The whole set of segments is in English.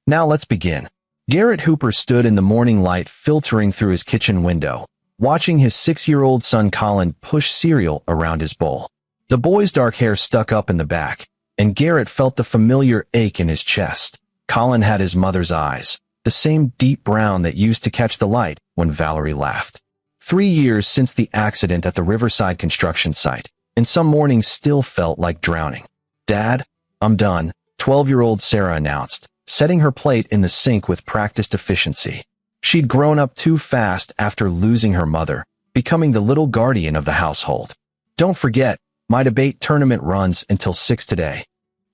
Now let's begin. Garrett Hooper stood in the morning light filtering through his kitchen window, watching his 6-year-old son Colin push cereal around his bowl. The boy's dark hair stuck up in the back, and Garrett felt the familiar ache in his chest. Colin had his mother's eyes, the same deep brown that used to catch the light when Valerie laughed. 3 years since the accident at the Riverside construction site, and some mornings still felt like drowning. "Dad, I'm done," 12-year-old Sarah announced, setting her plate in the sink with practiced efficiency. She'd grown up too fast after losing her mother, becoming the little guardian of the household. "Don't forget, my debate tournament runs until 6 today."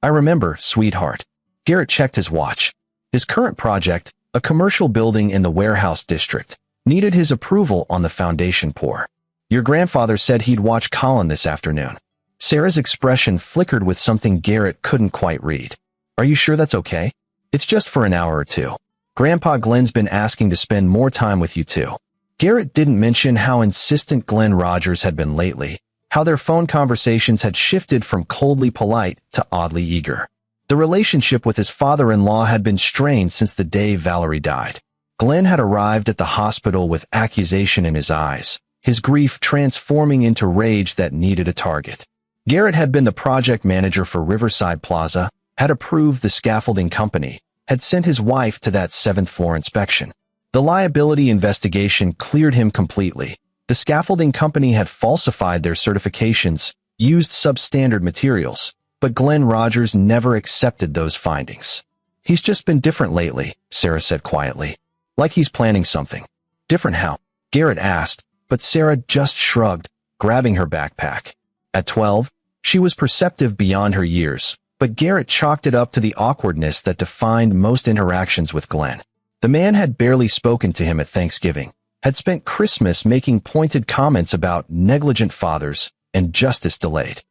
"I remember, sweetheart." Garrett checked his watch. His current project, a commercial building in the warehouse district, needed his approval on the foundation pour. "Your grandfather said he'd watch Colin this afternoon." Sarah's expression flickered with something Garrett couldn't quite read. "Are you sure that's okay? It's just for an hour or two. Grandpa Glenn's been asking to spend more time with you too." Garrett didn't mention how insistent Glenn Rogers had been lately, how their phone conversations had shifted from coldly polite to oddly eager. The relationship with his father-in-law had been strained since the day Valerie died. Glenn had arrived at the hospital with accusation in his eyes, his grief transforming into rage that needed a target. Garrett had been the project manager for Riverside Plaza, had approved the scaffolding company, had sent his wife to that 7th-floor inspection. The liability investigation cleared him completely. The scaffolding company had falsified their certifications, used substandard materials, but Glenn Rogers never accepted those findings. "He's just been different lately," Sarah said quietly. "Like he's planning something." "Different how?" Garrett asked, but Sarah just shrugged, grabbing her backpack. At 12, she was perceptive beyond her years, but Garrett chalked it up to the awkwardness that defined most interactions with Glenn. The man had barely spoken to him at Thanksgiving, had spent Christmas making pointed comments about negligent fathers and justice delayed.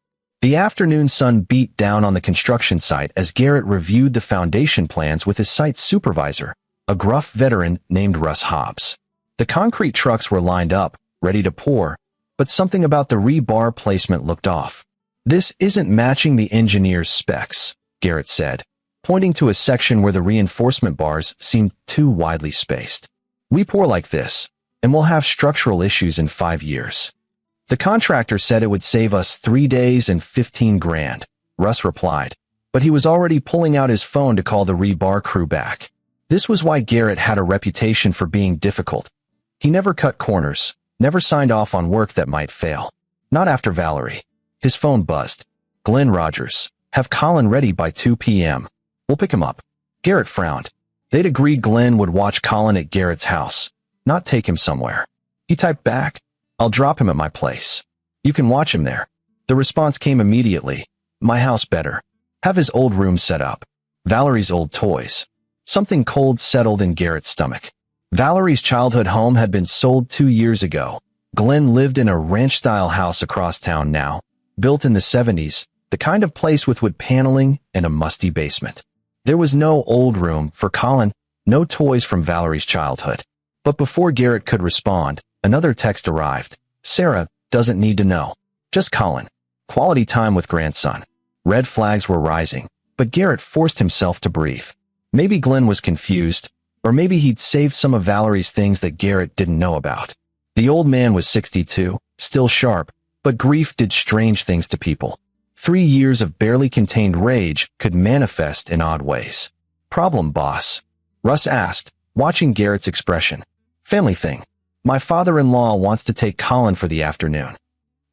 The afternoon sun beat down on the construction site as Garrett reviewed the foundation plans with his site supervisor, a gruff veteran named Russ Hobbs. The concrete trucks were lined up, ready to pour, but something about the rebar placement looked off. "This isn't matching the engineer's specs," Garrett said, pointing to a section where the reinforcement bars seemed too widely spaced. "We pour like this, and we'll have structural issues in 5 years." "The contractor said it would save us 3 days and 15 grand, Russ replied, but he was already pulling out his phone to call the rebar crew back. This was why Garrett had a reputation for being difficult. He never cut corners, never signed off on work that might fail. Not after Valerie. His phone buzzed. "Glenn Rogers. Have Colin ready by 2 p.m. We'll pick him up." Garrett frowned. They'd agreed Glenn would watch Colin at Garrett's house, not take him somewhere. He typed back, "I'll drop him at my place. You can watch him there." The response came immediately. "My house better. Have his old room set up. Valerie's old toys." Something cold settled in Garrett's stomach. Valerie's childhood home had been sold 2 years ago. Glenn lived in a ranch-style house across town now, built in the 70s, the kind of place with wood paneling and a musty basement. There was no old room for Colin, no toys from Valerie's childhood. But before Garrett could respond, another text arrived. "Sarah doesn't need to know. Just Colin. Quality time with grandson." Red flags were rising, but Garrett forced himself to breathe. Maybe Glenn was confused, or maybe he'd saved some of Valerie's things that Garrett didn't know about. The old man was 62, still sharp, but grief did strange things to people. 3 years of barely contained rage could manifest in odd ways. "Problem, boss?" Russ asked, watching Garrett's expression. "Family thing. My father-in-law wants to take Colin for the afternoon."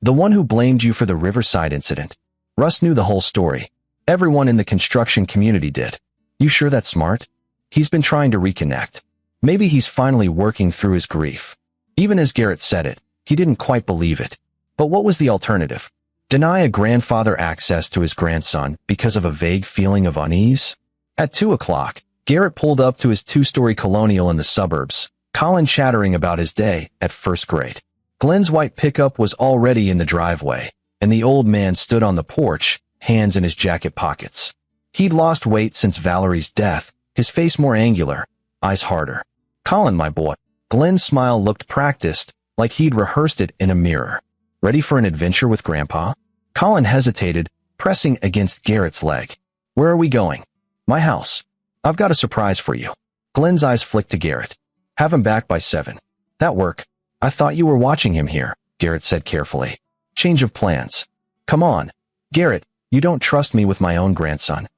"The one who blamed you for the Riverside incident." Russ knew the whole story. Everyone in the construction community did. "You sure that's smart?" "He's been trying to reconnect. Maybe he's finally working through his grief." Even as Garrett said it, he didn't quite believe it. But what was the alternative? Deny a grandfather access to his grandson because of a vague feeling of unease? At 2 o'clock, Garrett pulled up to his 2-story colonial in the suburbs, Colin chattering about his day at first grade. Glenn's white pickup was already in the driveway, and the old man stood on the porch, hands in his jacket pockets. He'd lost weight since Valerie's death, his face more angular, eyes harder. "Colin, my boy." Glenn's smile looked practiced, like he'd rehearsed it in a mirror. "Ready for an adventure with Grandpa?" Colin hesitated, pressing against Garrett's leg. "Where are we going?" "My house." I've got a surprise for you. Glenn's eyes flicked to Garrett. Have him back by 7. That work? I thought you were watching him here, Garrett said carefully. Change of plans. Come on. Garrett, you don't trust me with my own grandson.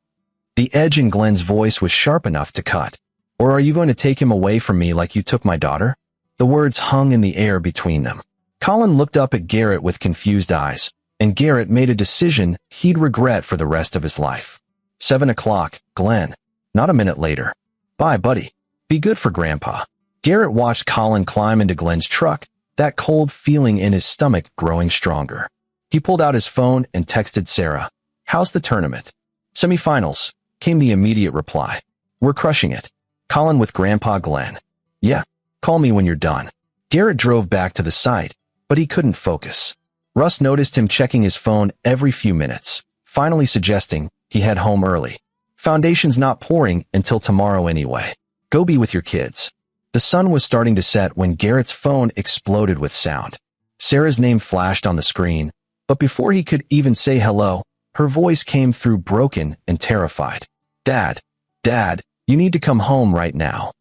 The edge in Glenn's voice was sharp enough to cut. Or are you going to take him away from me like you took my daughter? The words hung in the air between them. Colin looked up at Garrett with confused eyes, and Garrett made a decision he'd regret for the rest of his life. 7 o'clock, Glenn. Not a minute later. Bye, buddy. Be good for Grandpa. Garrett watched Colin climb into Glenn's truck, that cold feeling in his stomach growing stronger. He pulled out his phone and texted Sarah. How's the tournament? Semifinals, came the immediate reply. We're crushing it. Colin with Grandpa Glenn. Yeah, call me when you're done. Garrett drove back to the site, but he couldn't focus. Russ noticed him checking his phone every few minutes, finally suggesting he head home early. Foundation's not pouring until tomorrow anyway. Go be with your kids. The sun was starting to set when Garrett's phone exploded with sound. Sarah's name flashed on the screen, but before he could even say hello, her voice came through broken and terrified. Dad, you need to come home right now.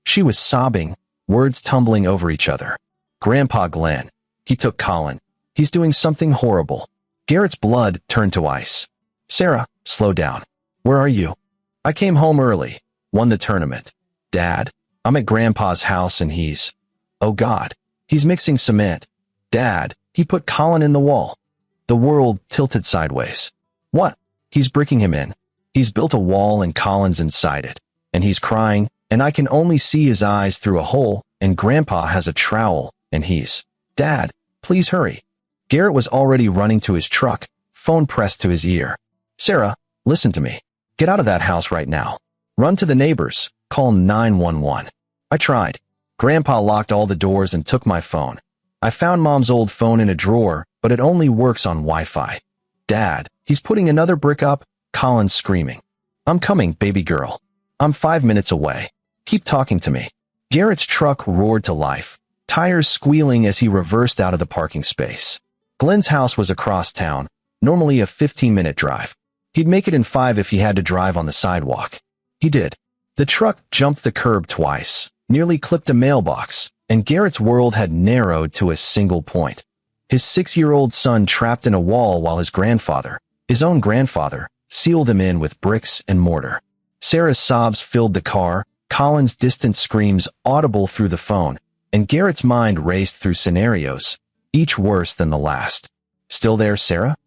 She was sobbing, words tumbling over each other. Grandpa Glenn. He took Colin. He's doing something horrible. Garrett's blood turned to ice. Sarah, slow down. Where are you? I came home early. Won the tournament. Dad, I'm at Grandpa's house and he's... Oh God, he's mixing cement. Dad, he put Colin in the wall. The world tilted sideways. What? He's bricking him in. He's built a wall and Colin's inside it. And he's crying, and I can only see his eyes through a hole, and Grandpa has a trowel, and he's... Dad, please hurry. Garrett was already running to his truck, phone pressed to his ear. Sarah, listen to me. Get out of that house right now. Run to the neighbors. Call 911. I tried. Grandpa locked all the doors and took my phone. I found Mom's old phone in a drawer, but it only works on Wi-Fi. Dad, he's putting another brick up, Colin's screaming. I'm coming, baby girl. I'm 5 minutes away. Keep talking to me. Garrett's truck roared to life, tires squealing as he reversed out of the parking space. Glenn's house was across town, normally a 15-minute drive. He'd make it in 5 if he had to drive on the sidewalk. He did. The truck jumped the curb twice, nearly clipped a mailbox, and Garrett's world had narrowed to a single point. His 6-year-old son trapped in a wall while his grandfather, his own grandfather, sealed him in with bricks and mortar. Sarah's sobs filled the car, Colin's distant screams audible through the phone, and Garrett's mind raced through scenarios, each worse than the last. Still there, Sarah?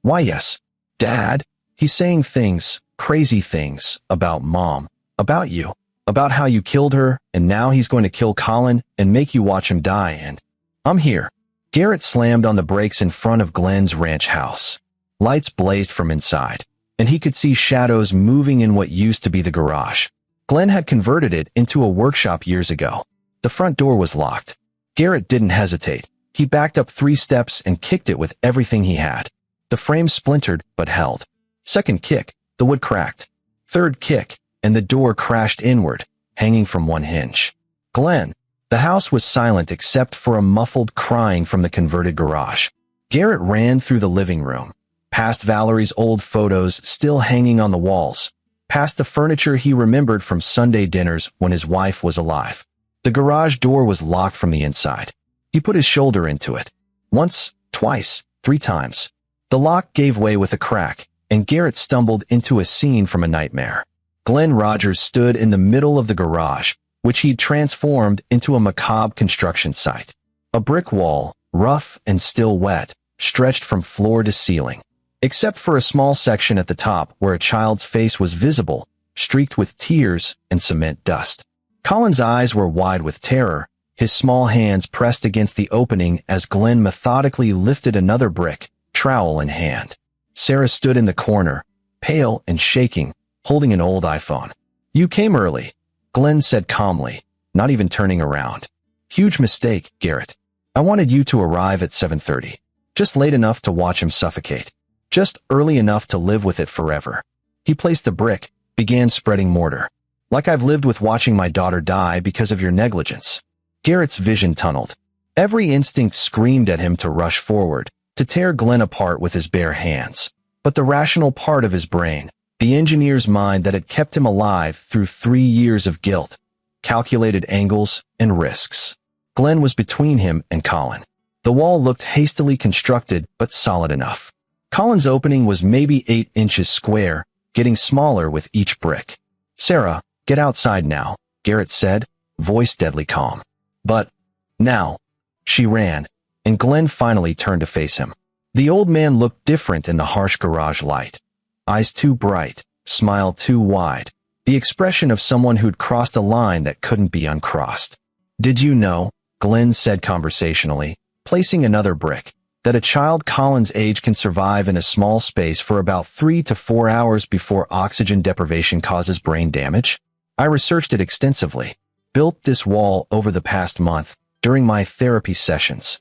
Why, yes. Dad, he's saying things, crazy things, about Mom, about you, about how you killed her, and now he's going to kill Colin and make you watch him die, and... I'm here. Garrett slammed on the brakes in front of Glenn's ranch house. Lights blazed from inside, and he could see shadows moving in what used to be the garage. Glenn had converted it into a workshop years ago. The front door was locked. Garrett didn't hesitate. He backed up 3 steps and kicked it with everything he had. The frame splintered, but held. Second kick, the wood cracked. Third kick, and the door crashed inward, hanging from one hinge. Glenn. The house was silent except for a muffled crying from the converted garage. Garrett ran through the living room, past Valerie's old photos still hanging on the walls, past the furniture he remembered from Sunday dinners when his wife was alive. The garage door was locked from the inside. He put his shoulder into it. Once, twice, 3 times. The lock gave way with a crack, and Garrett stumbled into a scene from a nightmare. Glenn Rogers stood in the middle of the garage, which he'd transformed into a macabre construction site. A brick wall, rough and still wet, stretched from floor to ceiling, except for a small section at the top where a child's face was visible, streaked with tears and cement dust. Colin's eyes were wide with terror, his small hands pressed against the opening as Glenn methodically lifted another brick, trowel in hand. Sarah stood in the corner, pale and shaking, holding an old iPhone. You came early, Glenn said calmly, not even turning around. Huge mistake, Garrett. I wanted you to arrive at 7:30. Just late enough to watch him suffocate. Just early enough to live with it forever. He placed the brick, began spreading mortar. Like I've lived with watching my daughter die because of your negligence. Garrett's vision tunneled. Every instinct screamed at him to rush forward, to tear Glenn apart with his bare hands. But the rational part of his brain, The engineer's mind that had kept him alive through 3 years of guilt, calculated angles, and risks. Glenn was between him and Colin. The wall looked hastily constructed but solid enough. Colin's opening was maybe 8 inches square, getting smaller with each brick. "Sarah, get outside now," Garrett said, voice deadly calm. "But now." She ran, and Glenn finally turned to face him. The old man looked different in the harsh garage light. Eyes too bright, smile too wide, the expression of someone who'd crossed a line that couldn't be uncrossed. "Did you know," Glenn said conversationally, placing another brick, "that a child Colin's age can survive in a small space for about 3 to 4 hours before oxygen deprivation causes brain damage? I researched it extensively. Built this wall over the past month, during my therapy sessions.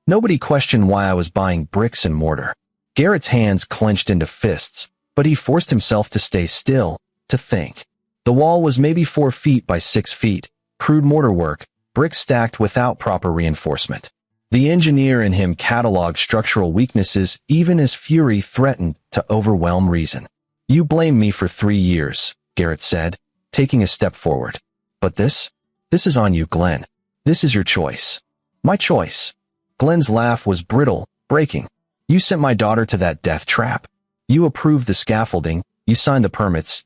Nobody questioned why I was buying bricks and mortar." Garrett's hands clenched into fists, but he forced himself to stay still, to think. The wall was maybe 4 feet by 6 feet, crude mortar work, bricks stacked without proper reinforcement. The engineer in him cataloged structural weaknesses even as fury threatened to overwhelm reason. "You blame me for 3 years, Garrett said, taking a step forward. "But this is on you, Glenn. This is your choice." "My choice?" Glenn's laugh was brittle, breaking. "You sent my daughter to that death trap. You approved the scaffolding, you signed the permits,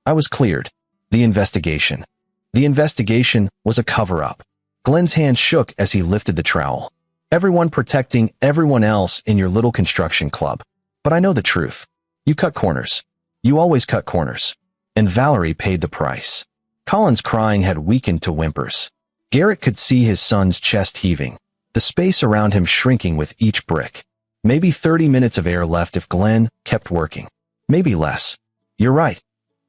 I was cleared. The investigation. The investigation was a cover-up." Glenn's hand shook as he lifted the trowel. "Everyone protecting everyone else in your little construction club. But I know the truth. You cut corners. You always cut corners. And Valerie paid the price." Colin's crying had weakened to whimpers. Garrett could see his son's chest heaving, the space around him shrinking with each brick. Maybe 30 minutes of air left if Glenn kept working. Maybe less. "You're right,"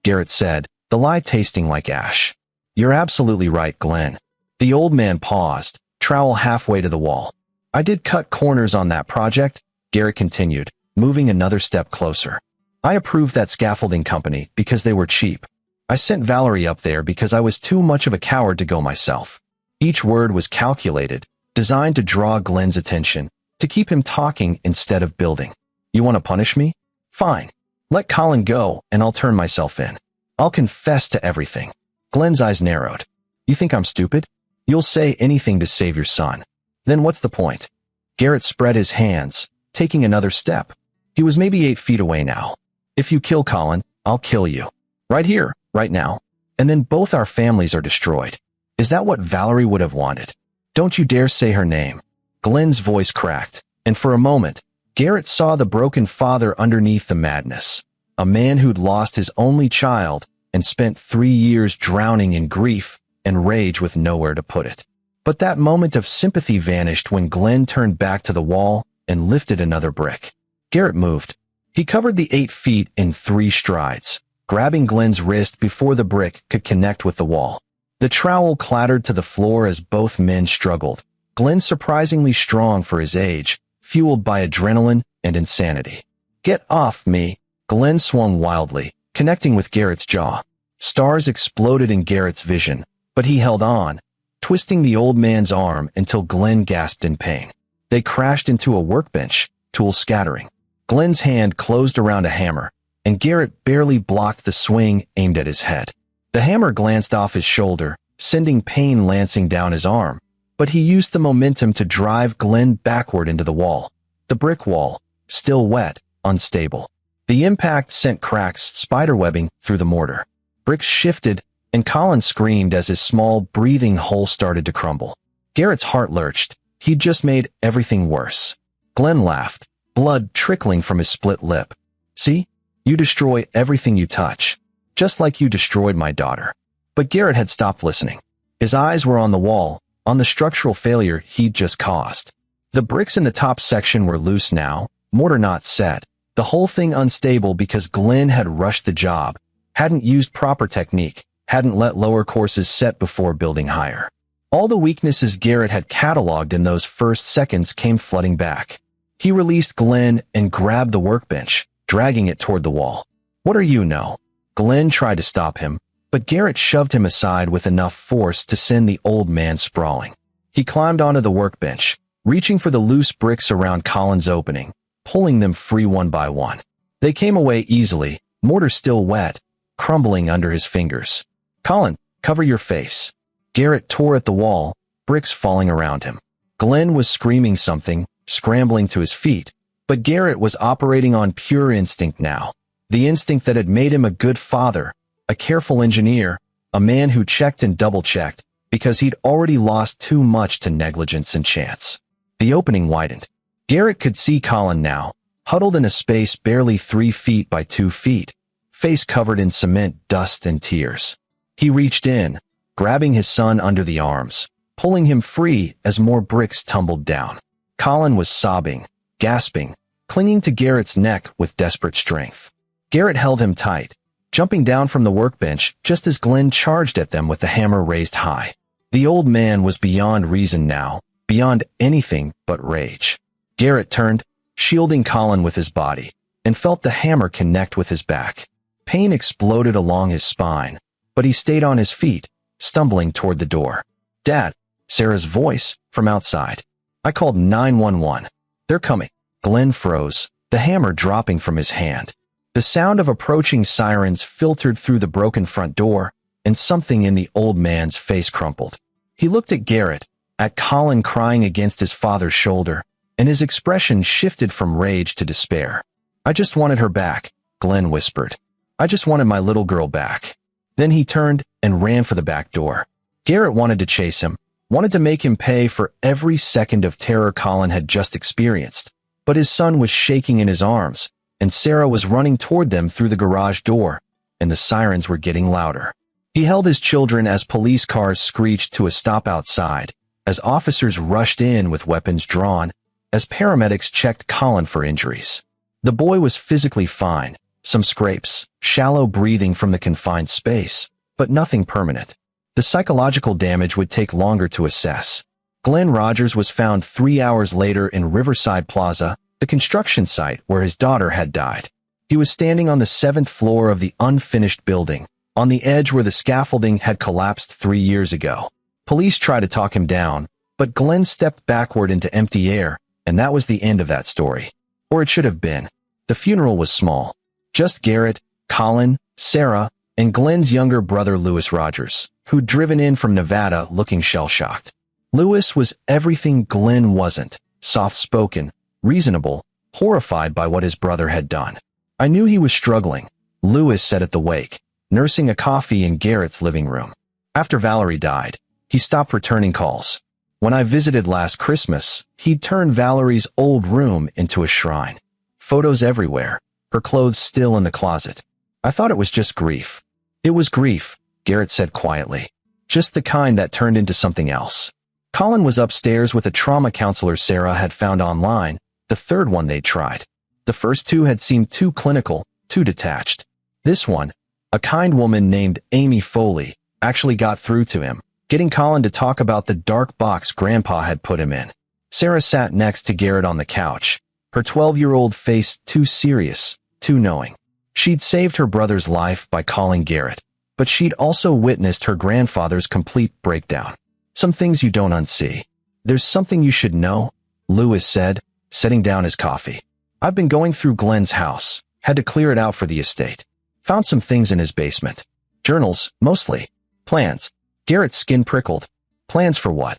Garrett said, the lie tasting like ash. "You're absolutely right, Glenn." The old man paused, trowel halfway to the wall. "I did cut corners on that project," Garrett continued, moving another step closer. "I approved that scaffolding company because they were cheap. I sent Valerie up there because I was too much of a coward to go myself." Each word was calculated, designed to draw Glenn's attention, to keep him talking instead of building. "You want to punish me? Fine. Let Colin go and I'll turn myself in. I'll confess to everything." Glenn's eyes narrowed. "You think I'm stupid? You'll say anything to save your son. Then what's the point?" Garrett spread his hands, taking another step. He was maybe 8 feet away now. "If you kill Colin, I'll kill you. Right here, right now. And then both our families are destroyed. Is that what Valerie would have wanted? Don't you dare say her name." Glenn's voice cracked, and for a moment, Garrett saw the broken father underneath the madness. A man who'd lost his only child and spent 3 years drowning in grief and rage with nowhere to put it. But that moment of sympathy vanished when Glenn turned back to the wall and lifted another brick. Garrett moved. He covered the 8 feet in 3 strides, grabbing Glenn's wrist before the brick could connect with the wall. The trowel clattered to the floor as both men struggled. Glenn surprisingly strong for his age, fueled by adrenaline and insanity. "Get off me!" Glenn swung wildly, connecting with Garrett's jaw. Stars exploded in Garrett's vision, but he held on, twisting the old man's arm until Glenn gasped in pain. They crashed into a workbench, tools scattering. Glenn's hand closed around a hammer, and Garrett barely blocked the swing aimed at his head. The hammer glanced off his shoulder, sending pain lancing down his arm, but he used the momentum to drive Glenn backward into the wall. The brick wall, still wet, unstable. The impact sent cracks spiderwebbing through the mortar. Bricks shifted, and Colin screamed as his small, breathing hole started to crumble. Garrett's heart lurched. He'd just made everything worse. Glenn laughed, blood trickling from his split lip. "See? You destroy everything you touch. Just like you destroyed my daughter." But Garrett had stopped listening. His eyes were on the wall, on the structural failure he'd just caused. The bricks in the top section were loose now, mortar not set, the whole thing unstable because Glenn had rushed the job, hadn't used proper technique, hadn't let lower courses set before building higher. All the weaknesses Garrett had cataloged in those first seconds came flooding back. He released Glenn and grabbed the workbench, dragging it toward the wall. "What are you, no?" Glenn tried to stop him, but Garrett shoved him aside with enough force to send the old man sprawling. He climbed onto the workbench, reaching for the loose bricks around Colin's opening, pulling them free one by one. They came away easily, mortar still wet, crumbling under his fingers. "Colin, cover your face." Garrett tore at the wall, bricks falling around him. Glenn was screaming something, scrambling to his feet, but Garrett was operating on pure instinct now. The instinct that had made him a good father, a careful engineer, a man who checked and double-checked, because he'd already lost too much to negligence and chance. The opening widened. Garrett could see Colin now, huddled in a space barely 3 feet by 2 feet, face covered in cement, dust, and tears. He reached in, grabbing his son under the arms, pulling him free as more bricks tumbled down. Colin was sobbing, gasping, clinging to Garrett's neck with desperate strength. Garrett held him tight, jumping down from the workbench just as Glenn charged at them with the hammer raised high. The old man was beyond reason now, beyond anything but rage. Garrett turned, shielding Colin with his body, and felt the hammer connect with his back. Pain exploded along his spine, but he stayed on his feet, stumbling toward the door. "Dad," Sarah's voice from outside. "I called 911. They're coming." Glenn froze, the hammer dropping from his hand. The sound of approaching sirens filtered through the broken front door, and something in the old man's face crumpled. He looked at Garrett, at Colin crying against his father's shoulder, and his expression shifted from rage to despair. "I just wanted her back," Glenn whispered. "I just wanted my little girl back." Then he turned and ran for the back door. Garrett wanted to chase him, wanted to make him pay for every second of terror Colin had just experienced. But his son was shaking in his arms, and Sarah was running toward them through the garage door, and the sirens were getting louder. He held his children as police cars screeched to a stop outside, as officers rushed in with weapons drawn, as paramedics checked Colin for injuries. The boy was physically fine, some scrapes, shallow breathing from the confined space, but nothing permanent. The psychological damage would take longer to assess. Glenn Rogers was found 3 hours later in Riverside Plaza, the construction site where his daughter had died. He was standing on the 7th floor of the unfinished building, on the edge where the scaffolding had collapsed 3 years ago. Police tried to talk him down, but Glenn stepped backward into empty air, and that was the end of that story. Or it should have been. The funeral was small. Just Garrett, Colin, Sarah, and Glenn's younger brother Louis Rogers, who'd driven in from Nevada looking shell-shocked. Louis was everything Glenn wasn't, soft-spoken, reasonable, horrified by what his brother had done. "I knew he was struggling," Louis said at the wake, nursing a coffee in Garrett's living room. "After Valerie died, he stopped returning calls. When I visited last Christmas, he'd turned Valerie's old room into a shrine. Photos everywhere, her clothes still in the closet. I thought it was just grief." "It was grief," Garrett said quietly. "Just the kind that turned into something else." Colin was upstairs with a trauma counselor Sarah had found online, the third one they'd tried. The first 2 had seemed too clinical, too detached. This one, a kind woman named Amy Foley, actually got through to him, getting Colin to talk about the dark box Grandpa had put him in. Sarah sat next to Garrett on the couch, her 12-year-old face too serious, too knowing. She'd saved her brother's life by calling Garrett, but she'd also witnessed her grandfather's complete breakdown. "Some things you don't unsee. There's something you should know," Louis said, setting down his coffee. "I've been going through Glenn's house, had to clear it out for the estate. Found some things in his basement. Journals, mostly. Plans." Garrett's skin prickled. "Plans for what?"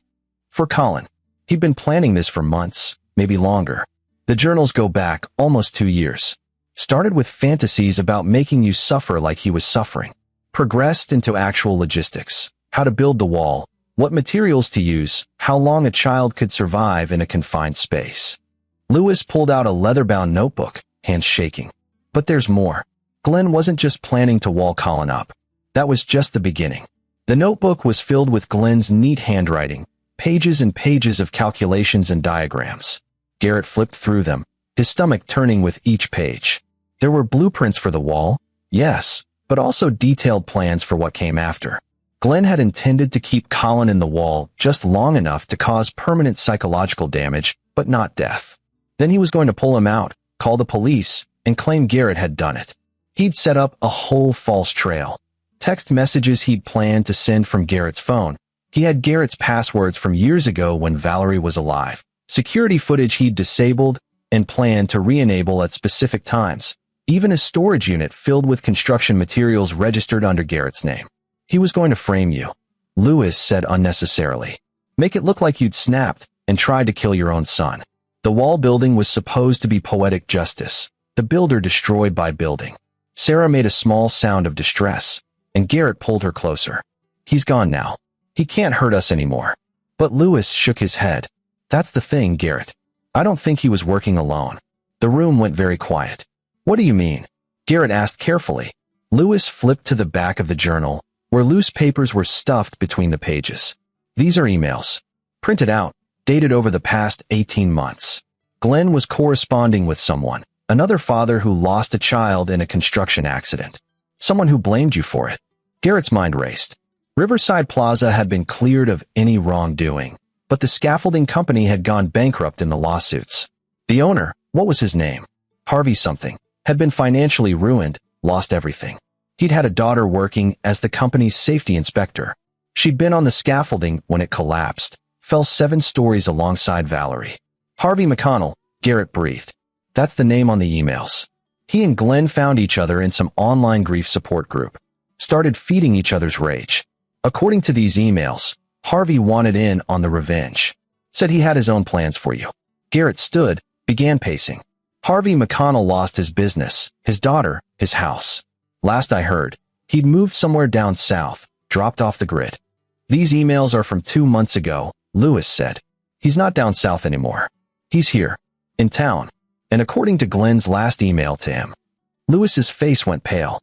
"For Colin. He'd been planning this for months, maybe longer. The journals go back almost 2 years. Started with fantasies about making you suffer like he was suffering. Progressed into actual logistics, how to build the wall, what materials to use, how long a child could survive in a confined space." Louis pulled out a leather-bound notebook, hands shaking. "But there's more. Glenn wasn't just planning to wall Colin up. That was just the beginning." The notebook was filled with Glenn's neat handwriting, pages and pages of calculations and diagrams. Garrett flipped through them, his stomach turning with each page. There were blueprints for the wall, yes, but also detailed plans for what came after. Glenn had intended to keep Colin in the wall just long enough to cause permanent psychological damage, but not death. Then he was going to pull him out, call the police, and claim Garrett had done it. He'd set up a whole false trail. Text messages he'd planned to send from Garrett's phone. He had Garrett's passwords from years ago when Valerie was alive. Security footage he'd disabled and planned to re-enable at specific times. Even a storage unit filled with construction materials registered under Garrett's name. He was going to frame you, Lewis said unnecessarily. Make it look like you'd snapped and tried to kill your own son. The wall building was supposed to be poetic justice, the builder destroyed by building. Sarah made a small sound of distress, and Garrett pulled her closer. He's gone now. He can't hurt us anymore. But Lewis shook his head. That's the thing, Garrett. I don't think he was working alone. The room went very quiet. What do you mean? Garrett asked carefully. Lewis flipped to the back of the journal, where loose papers were stuffed between the pages. These are emails. Printed out, dated over the past 18 months. Glenn was corresponding with someone, another father who lost a child in a construction accident. Someone who blamed you for it. Garrett's mind raced. Riverside Plaza had been cleared of any wrongdoing, but the scaffolding company had gone bankrupt in the lawsuits. The owner, what was his name? Harvey something, had been financially ruined, lost everything. He'd had a daughter working as the company's safety inspector. She'd been on the scaffolding when it collapsed, fell 7 stories alongside Valerie. Harvey McConnell, Garrett breathed. That's the name on the emails. He and Glenn found each other in some online grief support group. Started feeding each other's rage. According to these emails, Harvey wanted in on the revenge. Said he had his own plans for you. Garrett stood, began pacing. Harvey McConnell lost his business, his daughter, his house. Last I heard, he'd moved somewhere down south, dropped off the grid. These emails are from 2 months ago, Lewis said. He's not down south anymore. He's here, in town. And according to Glenn's last email to him, Lewis's face went pale.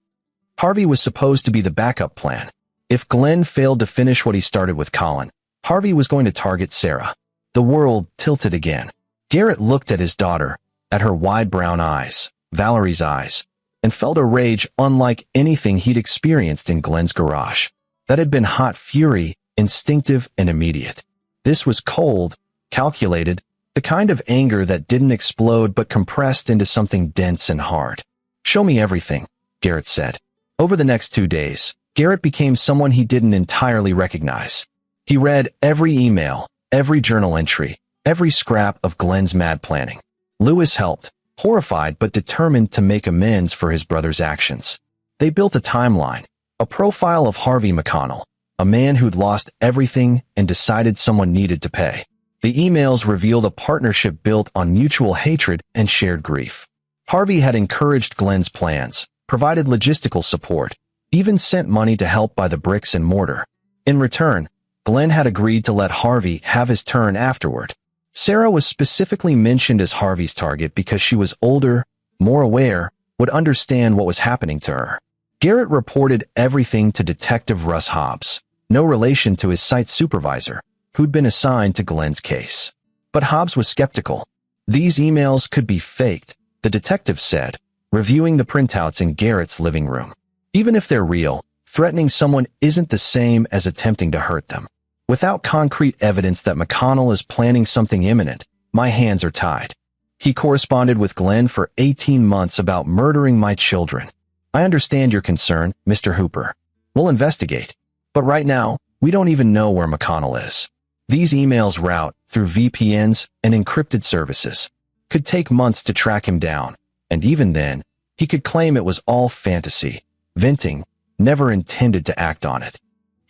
Harvey was supposed to be the backup plan. If Glenn failed to finish what he started with Colin, Harvey was going to target Sarah. The world tilted again. Garrett looked at his daughter, at her wide brown eyes, Valerie's eyes, and felt a rage unlike anything he'd experienced in Glenn's garage. That had been hot fury, instinctive and immediate. This was cold, calculated, the kind of anger that didn't explode but compressed into something dense and hard. Show me everything, Garrett said. Over the next 2 days, Garrett became someone he didn't entirely recognize. He read every email, every journal entry, every scrap of Glenn's mad planning. Lewis helped, horrified but determined to make amends for his brother's actions. They built a timeline, a profile of Harvey McConnell, a man who'd lost everything and decided someone needed to pay. The emails revealed a partnership built on mutual hatred and shared grief. Harvey had encouraged Glenn's plans, provided logistical support, even sent money to help buy the bricks and mortar. In return, Glenn had agreed to let Harvey have his turn afterward. Sarah was specifically mentioned as Harvey's target because she was older, more aware, would understand what was happening to her. Garrett reported everything to Detective Russ Hobbs, no relation to his site supervisor, who'd been assigned to Glenn's case. But Hobbs was skeptical. These emails could be faked, the detective said, reviewing the printouts in Garrett's living room. Even if they're real, threatening someone isn't the same as attempting to hurt them. Without concrete evidence that McConnell is planning something imminent, my hands are tied. He corresponded with Glenn for 18 months about murdering my children. I understand your concern, Mr. Hooper. We'll investigate. But right now, we don't even know where McConnell is. These emails route through VPNs and encrypted services. Could take months to track him down, and even then, he could claim it was all fantasy, venting, never intended to act on it.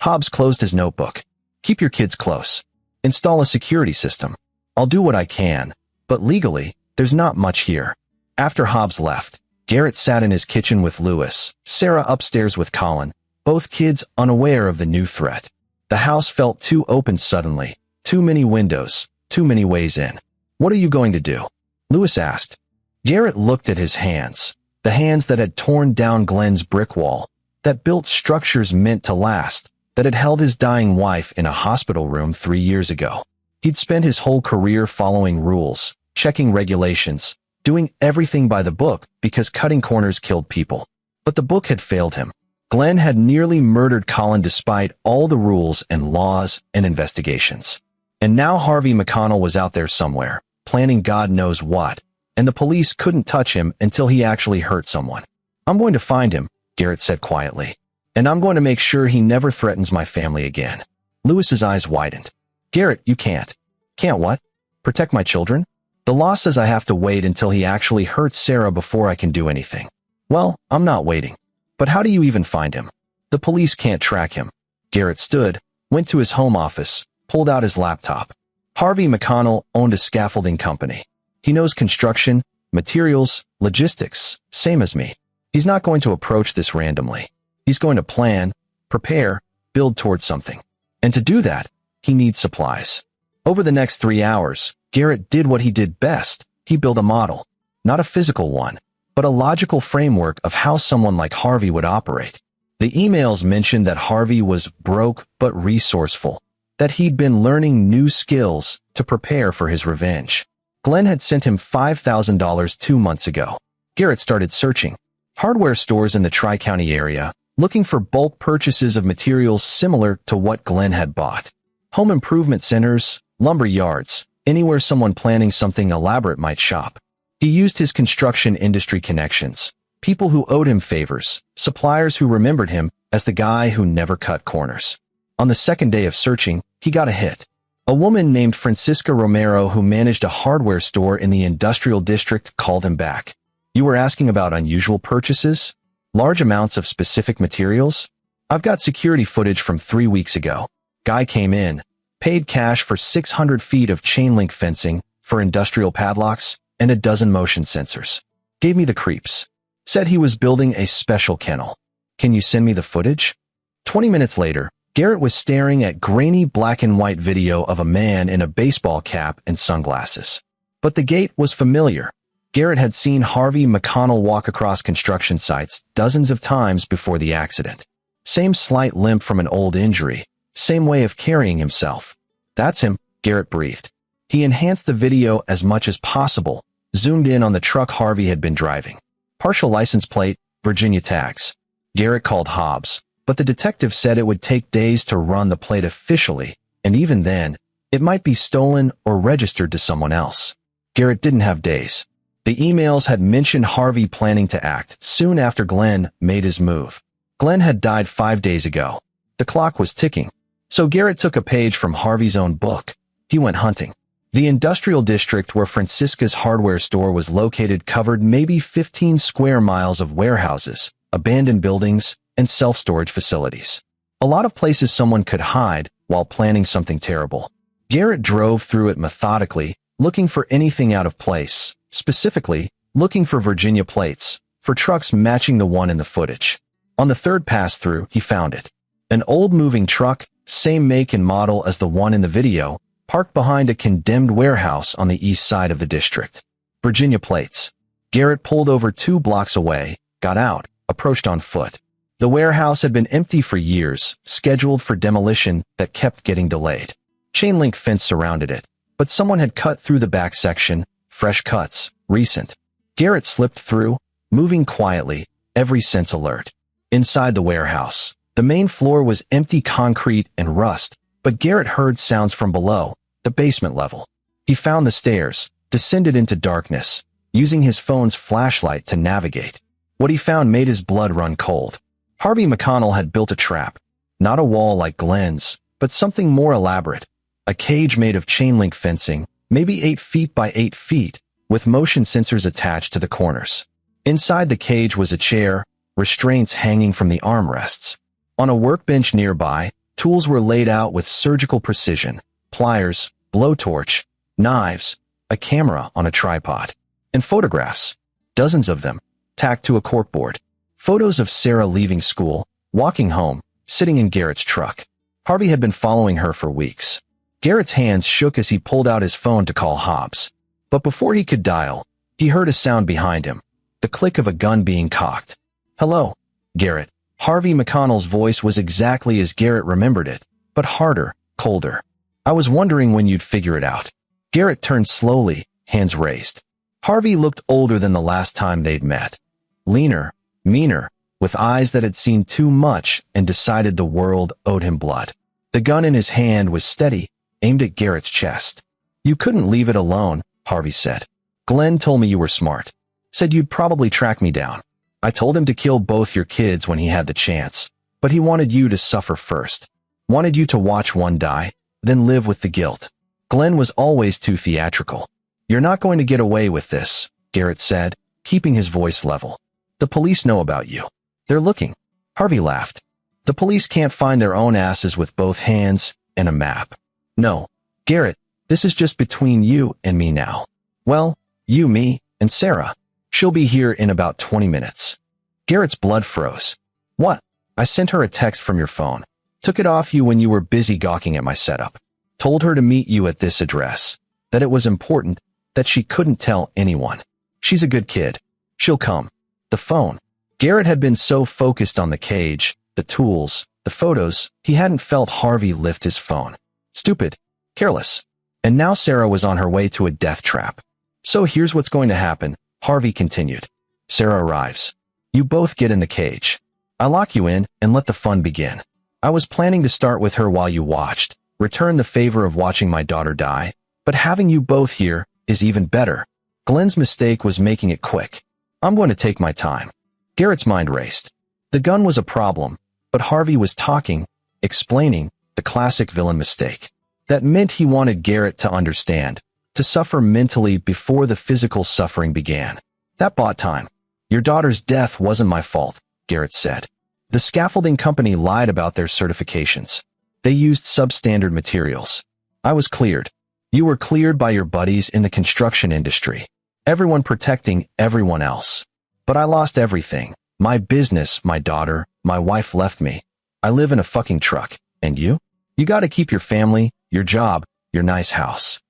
Hobbs closed his notebook. Keep your kids close. Install a security system. I'll do what I can, but legally, there's not much here. After Hobbs left, Garrett sat in his kitchen with Lewis, Sarah upstairs with Colin, both kids unaware of the new threat. The house felt too open suddenly, too many windows, too many ways in. What are you going to do? Lewis asked. Garrett looked at his hands, the hands that had torn down Glenn's brick wall, that built structures meant to last, that had held his dying wife in a hospital room 3 years ago. He'd spent his whole career following rules, checking regulations, doing everything by the book because cutting corners killed people. But the book had failed him. Glenn had nearly murdered Colin despite all the rules and laws and investigations. And now Harvey McConnell was out there somewhere, planning God knows what, and the police couldn't touch him until he actually hurt someone. I'm going to find him, Garrett said quietly. And I'm going to make sure he never threatens my family again. Lewis's eyes widened. Garrett, you can't. Can't what? Protect my children? The law says I have to wait until he actually hurts Sarah before I can do anything. Well, I'm not waiting. But how do you even find him? The police can't track him. Garrett stood, went to his home office, pulled out his laptop. Harvey McConnell owned a scaffolding company. He knows construction, materials, logistics, same as me. He's not going to approach this randomly. He's going to plan, prepare, build towards something. And to do that, he needs supplies. Over the next 3 hours, Garrett did what he did best. He built a model. Not a physical one, but a logical framework of how someone like Harvey would operate. The emails mentioned that Harvey was broke but resourceful, that he'd been learning new skills to prepare for his revenge. Glenn had sent him $5,000 2 months ago. Garrett started searching hardware stores in the Tri-County area, looking for bulk purchases of materials similar to what Glenn had bought. Home improvement centers, lumber yards, anywhere someone planning something elaborate might shop. He used his construction industry connections, people who owed him favors, suppliers who remembered him as the guy who never cut corners. On the second day of searching, he got a hit. A woman named Francisca Romero who managed a hardware store in the industrial district called him back. You were asking about unusual purchases? Large amounts of specific materials? I've got security footage from 3 weeks ago. Guy came in, paid cash for 600 feet of chain link fencing, for industrial padlocks, and a dozen motion sensors. Gave me the creeps. Said he was building a special kennel. Can you send me the footage? 20 minutes later, Garrett was staring at grainy black and white video of a man in a baseball cap and sunglasses. But the gait was familiar. Garrett had seen Harvey McConnell walk across construction sites dozens of times before the accident. Same slight limp from an old injury, same way of carrying himself. That's him, Garrett breathed. He enhanced the video as much as possible, zoomed in on the truck Harvey had been driving. Partial license plate, Virginia tags. Garrett called Hobbs, but the detective said it would take days to run the plate officially, and even then, it might be stolen or registered to someone else. Garrett didn't have days. The emails had mentioned Harvey planning to act soon after Glenn made his move. Glenn had died 5 days ago. The clock was ticking. So Garrett took a page from Harvey's own book. He went hunting. The industrial district where Francisca's hardware store was located covered maybe 15 square miles of warehouses, abandoned buildings, and self-storage facilities. A lot of places someone could hide while planning something terrible. Garrett drove through it methodically, looking for anything out of place, specifically, looking for Virginia plates, for trucks matching the one in the footage. On the third pass-through, he found it. An old moving truck, same make and model as the one in the video, parked behind a condemned warehouse on the east side of the district. Virginia plates. Garrett pulled over 2 blocks away, got out, approached on foot. The warehouse had been empty for years, scheduled for demolition that kept getting delayed. Chain link fence surrounded it, but someone had cut through the back section, fresh cuts, recent. Garrett slipped through, moving quietly, every sense alert. Inside the warehouse, the main floor was empty concrete and rust, but Garrett heard sounds from below, the basement level. He found the stairs, descended into darkness, using his phone's flashlight to navigate. What he found made his blood run cold. Harvey McConnell had built a trap. Not a wall like Glenn's, but something more elaborate. A cage made of chain link fencing, maybe 8 feet by 8 feet, with motion sensors attached to the corners. Inside the cage was a chair, restraints hanging from the armrests. On a workbench nearby, tools were laid out with surgical precision, pliers, blowtorch, knives, a camera on a tripod, and photographs, dozens of them, tacked to a corkboard. Photos of Sarah leaving school, walking home, sitting in Garrett's truck. Harvey had been following her for weeks. Garrett's hands shook as he pulled out his phone to call Hobbs. But before he could dial, he heard a sound behind him, the click of a gun being cocked. "Hello, Garrett." Harvey McConnell's voice was exactly as Garrett remembered it, but harder, colder. "I was wondering when you'd figure it out." Garrett turned slowly, hands raised. Harvey looked older than the last time they'd met. Leaner, meaner, with eyes that had seen too much and decided the world owed him blood. The gun in his hand was steady, aimed at Garrett's chest. "You couldn't leave it alone," Harvey said. "Glenn told me you were smart. Said you'd probably track me down. I told him to kill both your kids when he had the chance, but he wanted you to suffer first. Wanted you to watch one die, then live with the guilt. Glenn was always too theatrical. You're not going to get away with this," Garrett said, keeping his voice level. The police know about you. They're looking. Harvey laughed. The police can't find their own asses with both hands and a map. No, Garrett, this is just between you and me now. Well, you, me, and Sarah. She'll be here in about 20 minutes. Garrett's blood froze. What? I sent her a text from your phone. Took it off you when you were busy gawking at my setup. Told her to meet you at this address. That it was important, that she couldn't tell anyone. She's a good kid. She'll come. The phone. Garrett had been so focused on the cage, the tools, the photos, he hadn't felt Harvey lift his phone. Stupid. Careless. And now Sarah was on her way to a death trap. So here's what's going to happen, Harvey continued. Sarah arrives. You both get in the cage. I lock you in and let the fun begin. I was planning to start with her while you watched, return the favor of watching my daughter die, but having you both here is even better. Glenn's mistake was making it quick. I'm going to take my time. Garrett's mind raced. The gun was a problem, but Harvey was talking, explaining, the classic villain mistake. That meant he wanted Garrett to understand, to suffer mentally before the physical suffering began. That bought time. Your daughter's death wasn't my fault, Garrett said. The scaffolding company lied about their certifications. They used substandard materials. I was cleared. You were cleared by your buddies in the construction industry. Everyone protecting everyone else. But I lost everything. My business, my daughter, my wife left me. I live in a fucking truck. And you? You gotta keep your family, your job, your nice house.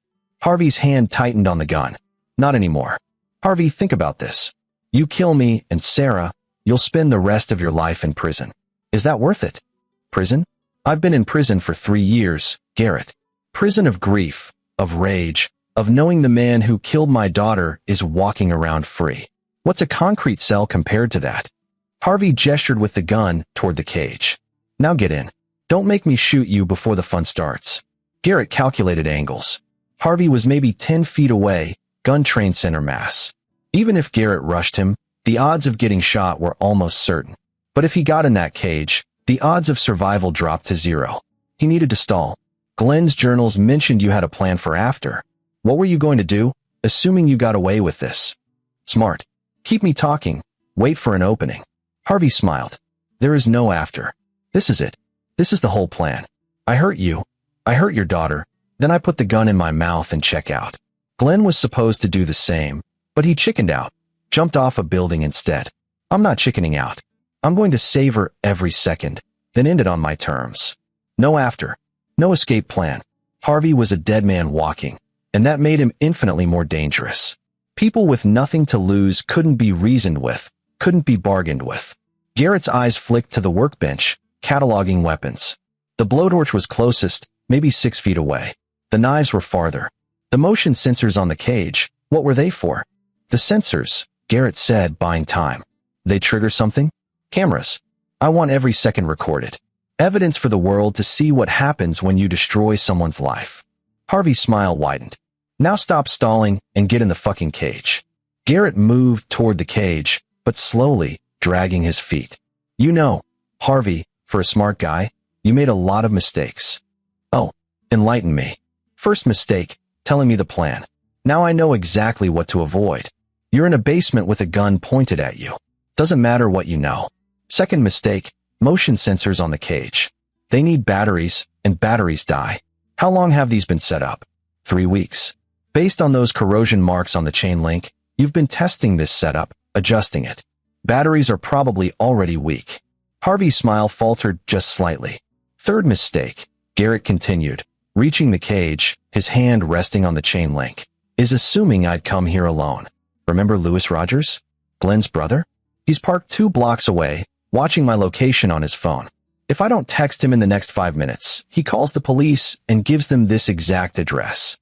Harvey's hand tightened on the gun. Not anymore. Harvey, think about this. You kill me and Sarah, you'll spend the rest of your life in prison. Is that worth it? Prison? I've been in prison for 3 years, Garrett. Prison of grief, of rage, of knowing the man who killed my daughter is walking around free. What's a concrete cell compared to that? Harvey gestured with the gun toward the cage. Now get in. Don't make me shoot you before the fun starts. Garrett calculated angles. Harvey was maybe 10 feet away, gun trained center mass. Even if Garrett rushed him, the odds of getting shot were almost certain. But if he got in that cage, the odds of survival dropped to 0. He needed to stall. Glenn's journals mentioned you had a plan for after. What were you going to do, assuming you got away with this? Smart. Keep me talking. Wait for an opening. Harvey smiled. There is no after. This is it. This is the whole plan. I hurt you. I hurt your daughter. Then I put the gun in my mouth and check out. Glenn was supposed to do the same, but he chickened out. Jumped off a building instead. I'm not chickening out. I'm going to savor every second, then end it on my terms. No after. No escape plan. Harvey was a dead man walking, and that made him infinitely more dangerous. People with nothing to lose couldn't be reasoned with, couldn't be bargained with. Garrett's eyes flicked to the workbench, cataloging weapons. The blowtorch was closest, maybe 6 feet away. The knives were farther. The motion sensors on the cage, what were they for? The sensors, Garrett said, buying time. They trigger something? Cameras. I want every second recorded. Evidence for the world to see what happens when you destroy someone's life. Harvey's smile widened. Now stop stalling and get in the fucking cage. Garrett moved toward the cage, but slowly, dragging his feet. You know, Harvey, for a smart guy, you made a lot of mistakes. Oh, enlighten me. First mistake, telling me the plan. Now I know exactly what to avoid. You're in a basement with a gun pointed at you. Doesn't matter what you know. Second mistake, motion sensors on the cage. They need batteries, and batteries die. How long have these been set up? 3 weeks. Based on those corrosion marks on the chain link, you've been testing this setup, adjusting it. Batteries are probably already weak. Harvey's smile faltered just slightly. Third mistake, Garrett continued, reaching the cage, his hand resting on the chain link, is assuming I'd come here alone. Remember Louis Rogers? Glenn's brother? He's parked 2 blocks away, watching my location on his phone. If I don't text him in the next 5 minutes, he calls the police and gives them this exact address.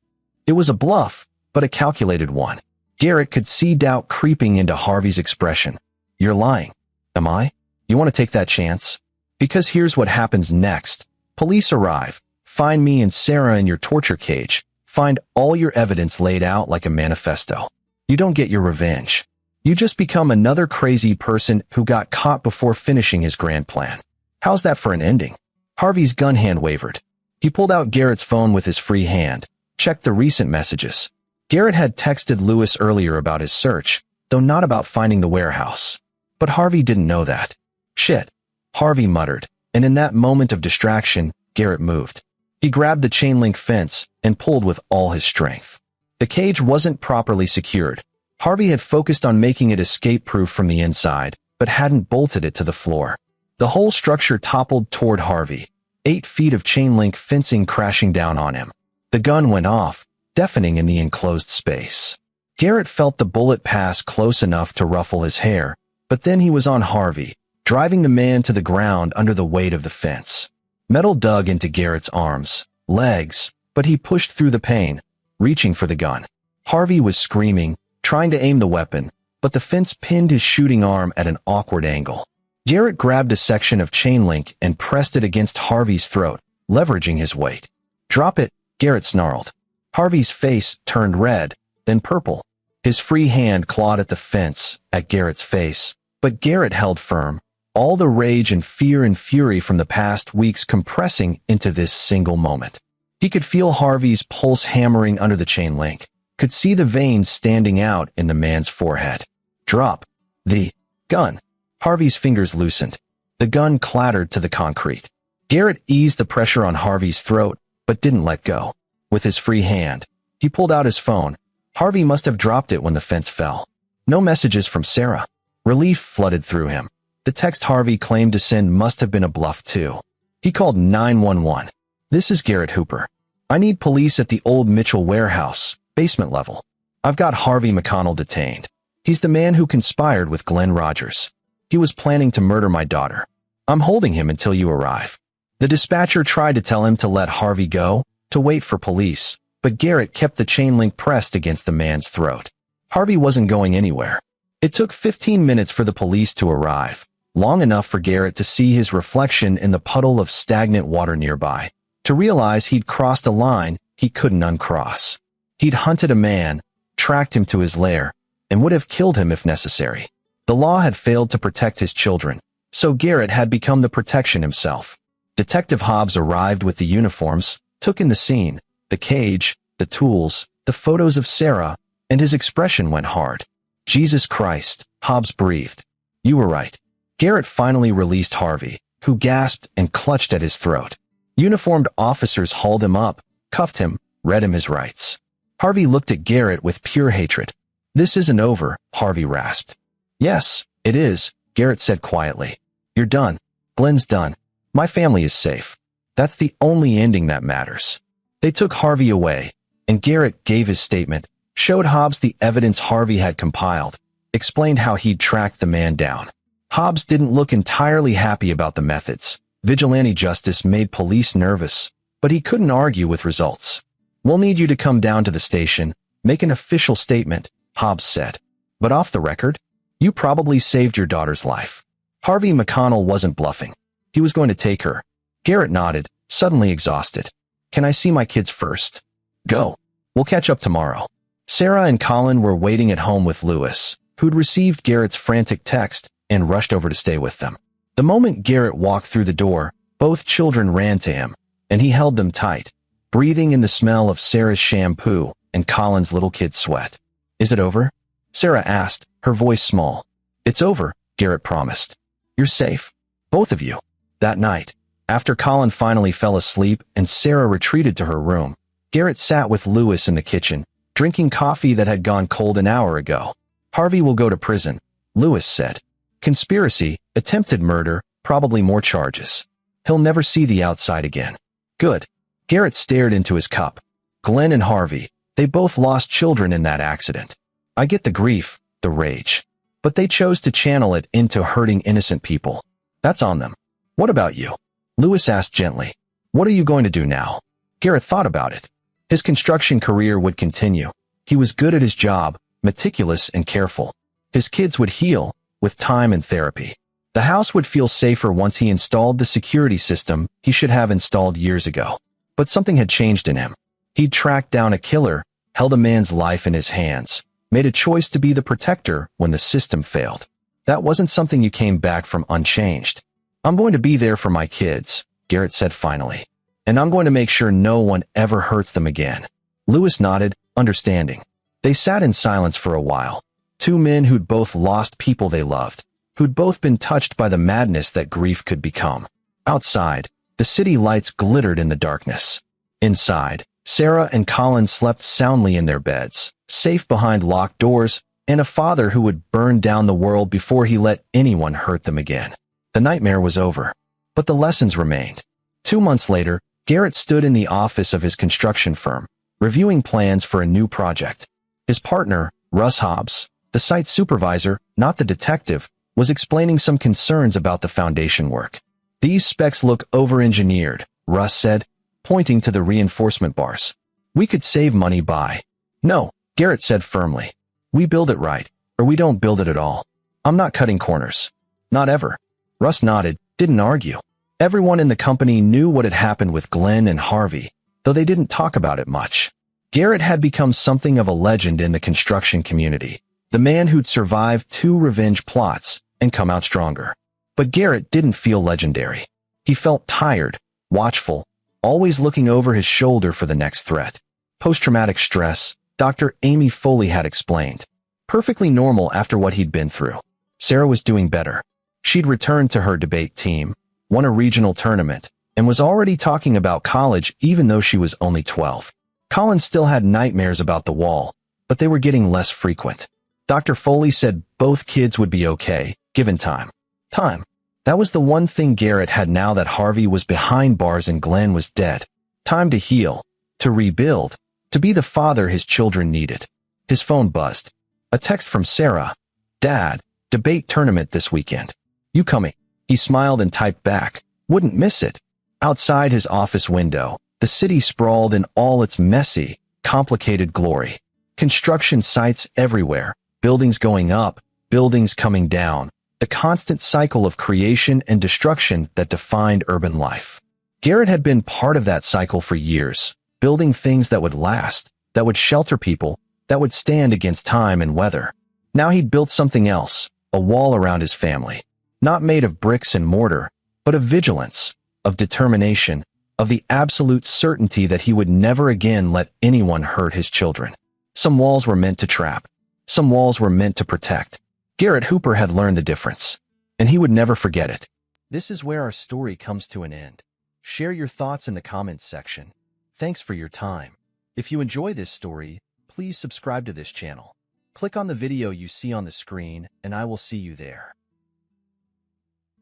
It was a bluff, but a calculated one. Garrett could see doubt creeping into Harvey's expression. You're lying. Am I? You want to take that chance? Because here's what happens next. Police arrive, find me and Sarah in your torture cage, find all your evidence laid out like a manifesto. You don't get your revenge. You just become another crazy person who got caught before finishing his grand plan. How's that for an ending? Harvey's gun hand wavered. He pulled out Garrett's phone with his free hand, checked the recent messages. Garrett had texted Louis earlier about his search, though not about finding the warehouse. But Harvey didn't know that. Shit, Harvey muttered, and in that moment of distraction, Garrett moved. He grabbed the chain link fence and pulled with all his strength. The cage wasn't properly secured. Harvey had focused on making it escape-proof from the inside, but hadn't bolted it to the floor. The whole structure toppled toward Harvey, 8 feet of chain link fencing crashing down on him. The gun went off, deafening in the enclosed space. Garrett felt the bullet pass close enough to ruffle his hair, but then he was on Harvey, driving the man to the ground under the weight of the fence. Metal dug into Garrett's arms, legs, but he pushed through the pain, reaching for the gun. Harvey was screaming, trying to aim the weapon, but the fence pinned his shooting arm at an awkward angle. Garrett grabbed a section of chain link and pressed it against Harvey's throat, leveraging his weight. "Drop it," Garrett snarled. Harvey's face turned red, then purple. His free hand clawed at the fence, at Garrett's face, but Garrett held firm, all the rage and fear and fury from the past weeks compressing into this single moment. He could feel Harvey's pulse hammering under the chain link, could see the veins standing out in the man's forehead. "Drop the gun." Harvey's fingers loosened. The gun clattered to the concrete. Garrett eased the pressure on Harvey's throat, but didn't let go. With his free hand, he pulled out his phone. Harvey must have dropped it when the fence fell. No messages from Sarah. Relief flooded through him. The text Harvey claimed to send must have been a bluff too. He called 911. "This is Garrett Hooper. I need police at the old Mitchell warehouse, basement level. I've got Harvey McConnell detained. He's the man who conspired with Glenn Rogers. He was planning to murder my daughter. I'm holding him until you arrive." The dispatcher tried to tell him to let Harvey go, to wait for police, but Garrett kept the chain link pressed against the man's throat. Harvey wasn't going anywhere. It took 15 minutes for the police to arrive, long enough for Garrett to see his reflection in the puddle of stagnant water nearby, to realize he'd crossed a line he couldn't uncross. He'd hunted a man, tracked him to his lair, and would have killed him if necessary. The law had failed to protect his children, so Garrett had become the protection himself. Detective Hobbs arrived with the uniforms, took in the scene, the cage, the tools, the photos of Sarah, and his expression went hard. "Jesus Christ," Hobbs breathed. "You were right." Garrett finally released Harvey, who gasped and clutched at his throat. Uniformed officers hauled him up, cuffed him, read him his rights. Harvey looked at Garrett with pure hatred. "This isn't over," Harvey rasped. "Yes, it is," Garrett said quietly. "You're done. Glenn's done. My family is safe. That's the only ending that matters." They took Harvey away, and Garrett gave his statement, showed Hobbs the evidence Harvey had compiled, explained how he'd tracked the man down. Hobbs didn't look entirely happy about the methods. Vigilante justice made police nervous, but he couldn't argue with results. "We'll need you to come down to the station, make an official statement," Hobbs said. "But off the record, you probably saved your daughter's life." Harvey McConnell wasn't bluffing. He was going to take her. Garrett nodded, suddenly exhausted. "Can I see my kids first?" "Go. We'll catch up tomorrow." Sarah and Colin were waiting at home with Lewis, who'd received Garrett's frantic text and rushed over to stay with them. The moment Garrett walked through the door, both children ran to him, and he held them tight, breathing in the smell of Sarah's shampoo and Colin's little kid's sweat. "Is it over?" Sarah asked, her voice small. "It's over," Garrett promised. "You're safe. Both of you." That night, after Colin finally fell asleep and Sarah retreated to her room, Garrett sat with Lewis in the kitchen, drinking coffee that had gone cold an hour ago. "Harvey will go to prison," Lewis said. "Conspiracy, attempted murder, probably more charges. He'll never see the outside again." "Good." Garrett stared into his cup. "Glenn and Harvey, they both lost children in that accident. I get the grief, the rage. But they chose to channel it into hurting innocent people. That's on them. What about you?" Lewis asked gently. "What are you going to do now?" Garrett thought about it. His construction career would continue. He was good at his job, meticulous and careful. His kids would heal, with time and therapy. The house would feel safer once he installed the security system he should have installed years ago. But something had changed in him. He'd tracked down a killer, held a man's life in his hands, made a choice to be the protector when the system failed. That wasn't something you came back from unchanged. "I'm going to be there for my kids," Garrett said finally. "And I'm going to make sure no one ever hurts them again." Lewis nodded, understanding. They sat in silence for a while. Two men who'd both lost people they loved. who'd both been touched by the madness that grief could become. Outside, the city lights glittered in the darkness. Inside, Sarah and Colin slept soundly in their beds, safe behind locked doors, and a father who would burn down the world before he let anyone hurt them again. The nightmare was over, but the lessons remained. 2 months later, Garrett stood in the office of his construction firm, reviewing plans for a new project. His partner, Russ Hobbs, the site supervisor, not the detective, was explaining some concerns about the foundation work. "These specs look over-engineered," Russ said, pointing to the reinforcement bars. "We could save money by—" "No," Garrett said firmly. "We build it right, or we don't build it at all. I'm not cutting corners. Not ever." Russ nodded, didn't argue. Everyone in the company knew what had happened with Glenn and Harvey, though they didn't talk about it much. Garrett had become something of a legend in the construction community, the man who'd survived 2 revenge plots and come out stronger. But Garrett didn't feel legendary. He felt tired, watchful, always looking over his shoulder for the next threat. Post-traumatic stress, Dr. Amy Foley had explained. Perfectly normal after what he'd been through. Sarah was doing better. She'd returned to her debate team, won a regional tournament, and was already talking about college even though she was only 12. Colin still had nightmares about the wall, but they were getting less frequent. Dr. Foley said both kids would be okay, given time. Time. That was the one thing Garrett had now that Harvey was behind bars and Glenn was dead. Time to heal, to rebuild, to be the father his children needed. His phone buzzed. A text from Sarah. "Dad, debate tournament this weekend. You coming?" He smiled and typed back, "Wouldn't miss it." Outside his office window, the city sprawled in all its messy, complicated glory. Construction sites everywhere, buildings going up, buildings coming down, the constant cycle of creation and destruction that defined urban life. Garrett had been part of that cycle for years, building things that would last, that would shelter people, that would stand against time and weather. Now he'd built something else, a wall around his family, not made of bricks and mortar, but of vigilance, of determination, of the absolute certainty that he would never again let anyone hurt his children. Some walls were meant to trap. Some walls were meant to protect. Garrett Hooper had learned the difference, and he would never forget it. This is where our story comes to an end. Share your thoughts in the comments section. Thanks for your time. If you enjoy this story, please subscribe to this channel. Click on the video you see on the screen, and I will see you there.